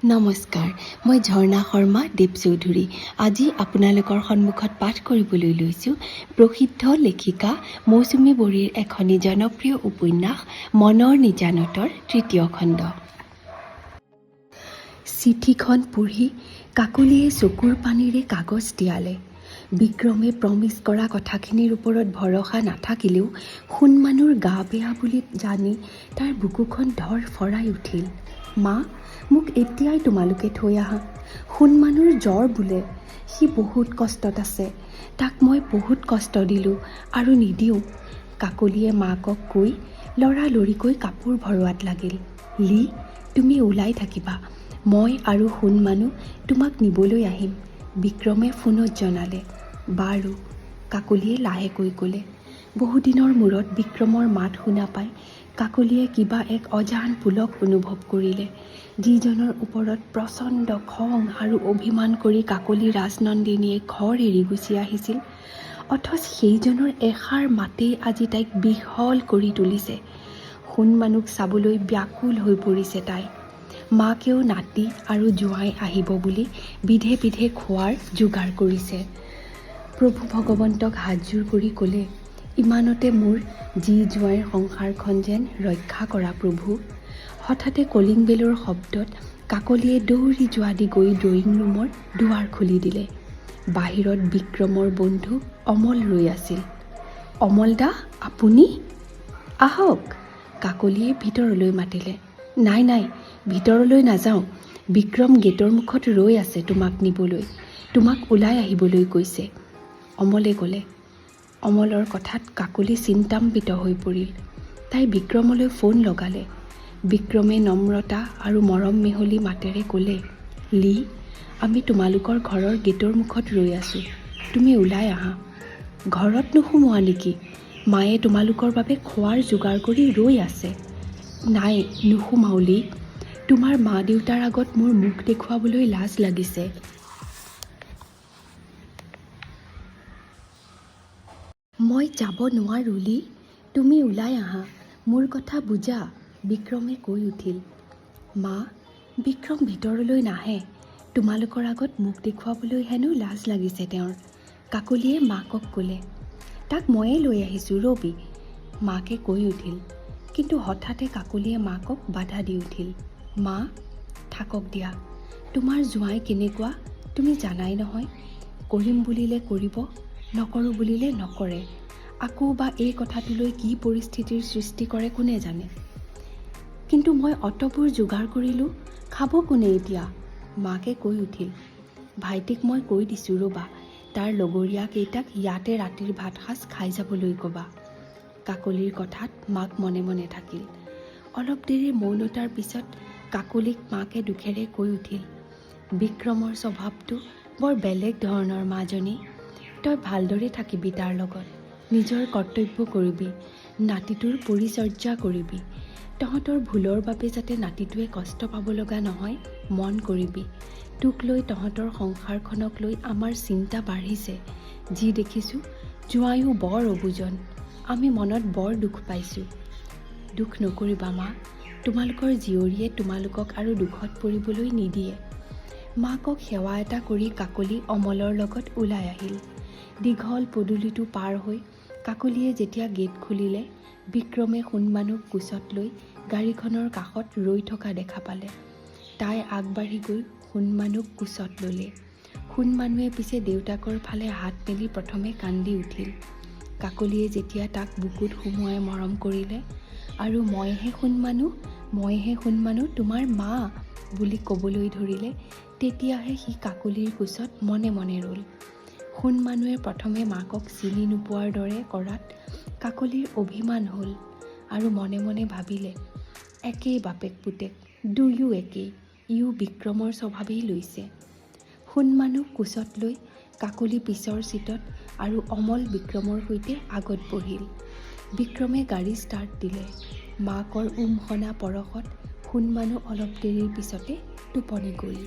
নমস্কাৰ, মই ঝৰ্ণা শৰ্মা দেৱ চৌধুৰী। আজি আপোনালোকৰ সন্মুখত পাঠ কৰিবলৈ লৈছোঁ প্ৰসিদ্ধ লেখিকা মৌচুমী বড়িৰ এখনি জনপ্ৰিয় উপন্যাস মনৰ নিজানতৰ ৩য় খণ্ড। চিঠিখন পঢ়ি কাকলিয়ে চকুৰ পানীৰে কাগজ তিয়ালে। বিক্ৰমে প্ৰমিছ কৰা কথাখিনিৰ ওপৰত ভৰসা নাথাকিলেও সোণমানুৰ গা বেয়া বুলি জানি তাৰ বুকুখন ধৰ ফৰাই উঠিল। মা, মোক এতিয়াই তোমালোকে থৈ আহা। সোণমানুৰ জ্বৰ বোলে, সি বহুত কষ্টত আছে। তাক মই বহুত কষ্ট দিলোঁ আৰু নিদিওঁ। কাকলিয়ে মাকক কৈ লৰালৰিকৈ কাপোৰ ভৰোৱাত লাগিল। লি, তুমি ওলাই থাকিবা, মই আৰু সোণমানু তোমাক নিবলৈ আহিম, বিক্ৰমে ফোনত জনালে। বাৰু, কাকলিয়ে লাহেকৈ ক'লে। বহুদিনৰ মূৰত বিক্ৰমৰ মাত শুনা পাই কাকলিয়ে কিবা এক অজান পুলক অনুভৱ কৰিলে। যিজনৰ ওপৰত প্ৰচণ্ড খং আৰু অভিমান কৰি কাকলি ৰাজনন্দিনীয়ে ঘৰ এৰি গুচি আহিছিল, অথচ সেইজনৰ এষাৰ মাতেই আজি তাইক বিহ্বল কৰি তুলিছে। সোণমানুক চাবলৈ ব্যাকুল হৈ পৰিছে তাই। মাকেও নাতি আৰু জোঁৱাই আহিব বুলি বিধে বিধে খোৱাৰ যোগাৰ কৰিছে। প্ৰভু ভগৱন্তক হাতযোৰ কৰি ক'লে, ইমানতে মোৰ জী জোঁৱাইৰ সংসাৰখন যেন ৰক্ষা কৰা প্ৰভু। হঠাতে কলিং বেলৰ শব্দত কাকলিয়ে দৌৰি যোৱা দি গৈ ড্ৰয়িং ৰুমৰ দুৱাৰ খুলি দিলে। বাহিৰত বিক্ৰমৰ বন্ধু অমল ৰৈ আছিল। অমল দা, আপুনি? আহক, কাকলিয়ে ভিতৰলৈ মাতিলে। নাই নাই, ভিতৰলৈ নাযাওঁ। বিক্ৰম গেটৰ মুখত ৰৈ আছে তোমাক নিবলৈ। তোমাক ওলাই আহিবলৈ কৈছে, অমলে ক'লে। অমলৰ কথাত কাকলি চিন্তাম্বিত হৈ পৰিল। তাই বিক্ৰমলৈ ফোন লগালে। বিক্ৰমে নম্ৰতা আৰু মৰম মিহলি মাতেৰে ক'লে, লি, আমি তোমালোকৰ ঘৰৰ গেটৰ মুখত ৰৈ আছোঁ, তুমি ওলাই আহা। ঘৰত নোসোমোৱা নেকি? মায়ে তোমালোকৰ বাবে খোৱাৰ যোগাৰ কৰি ৰৈ আছে। নাই, নোসোমাও লি। তোমাৰ মা দেউতাৰ আগত মোৰ মুখ দেখুৱাবলৈ লাজ লাগিছে। মই যাব নোৱাৰোঁ লি, তুমি ওলাই আহা, মোৰ কথা বুজা, বিক্ৰমে কৈ উঠিল। মা, বিক্ৰম ভিতৰলৈ নাহে। তোমালোকৰ আগত মুখ দেখুৱাবলৈ হেনো লাজ লাগিছে তেওঁৰ, কাকলিয়ে মাকক ক'লে। তাক ময়ে লৈ আহিছোঁ ৰবি, মাকে কৈ উঠিল। কিন্তু হঠাতে কাকলিয়ে মাকক বাধা দি উঠিল। মা, থাকক দিয়া। তোমাৰ জোঁৱাই কেনেকুৱা তুমি জানাই নহয়। কৰিম বুলিলে কৰিব, নকৰোঁ বুলিলে নকৰে। আকৌ বা এই কথাটোলৈ কি পৰিস্থিতিৰ সৃষ্টি কৰে কোনে জানে। কিন্তু মই অতবোৰ যোগাৰ কৰিলোঁ, খাব কোনে এতিয়া, মাকে কৈ উঠিল। ভাইটিক মই কৈ দিছোঁ ৰ'বা, তাৰ লগৰীয়াকেইটাক ইয়াতে ৰাতিৰ ভাতসাঁজ খাই যাবলৈ ক'বা। কাকলিৰ কথাত মাক মনে মনে থাকিল। অলপ দেৰিৰ মৌনতাৰ পিছত কাকলিক মাকে দুখেৰে কৈ উঠিল, বিক্ৰমৰ স্বভাৱটো বৰ বেলেগ ধৰণৰ মাজনী। তই ভালদৰে থাকিবি তাৰ লগত, নিজৰ কৰ্তব্য কৰিবি, নাতিটোৰ পৰিচৰ্যা কৰিবি। তহঁতৰ ভুলৰ বাবে যাতে নাতিটোৱে কষ্ট পাব লগা নহয়, মন কৰিবি। তোক লৈ তহঁতৰ সংসাৰখনক লৈ আমাৰ চিন্তা বাঢ়িছে। যি দেখিছোঁ, জোঁৱাইও বৰ অবুজন। আমি মনত বৰ দুখ পাইছোঁ। দুখ নকৰিবা মা, তোমালোকৰ জীয়ৰীয়ে তোমালোকক আৰু দুখত পৰিবলৈ নিদিয়ে। মাকক সেৱা এটা কৰি কাকলি অমলৰ লগত ওলাই আহিল। দীঘল পদূলিটো পাৰ হৈ কাকলিয়ে যেতিয়া গেট খুলিলে, বিক্ৰমে সোণমানুক কোচত লৈ গাড়ীখনৰ কাষত ৰৈ থকা দেখা পালে। তাই আগবাঢ়ি গৈ সোণমানুক কোচত ল'লে। সোণমানুৱে পিছে দেউতাকৰ ফালে হাত মেলি প্ৰথমে কান্দি উঠিল। কাকলিয়ে যেতিয়া তাক বুকুত সুমুৱাই মৰম কৰিলে আৰু মইহে সোণমানু তোমাৰ মা বুলি ক'বলৈ ধৰিলে, তেতিয়াহে সি কাকলিৰ কোচত মনে মনে ৰ'ল। সোণমানুৱে প্ৰথমে মাকক চিনি নোপোৱাৰ দৰে কৰাত কাকলিৰ অভিমান হ'ল আৰু মনে মনে ভাবিলে, একেই বাপেক পুতেক, দুয়ো একেই, ইও বিক্ৰমৰ স্বভাৱেই লৈছে। সোণমানুক কোচত লৈ কাকলি পিছৰ চিটত আৰু অমল বিক্ৰমৰ সৈতে আগত বহিল। বিক্ৰমে গাড়ী ষ্টাৰ্ট দিলে। মাকৰ উমসনা পৰশত সোণমানু অলপ দেৰিৰ পিছতে টোপনি গ'ল।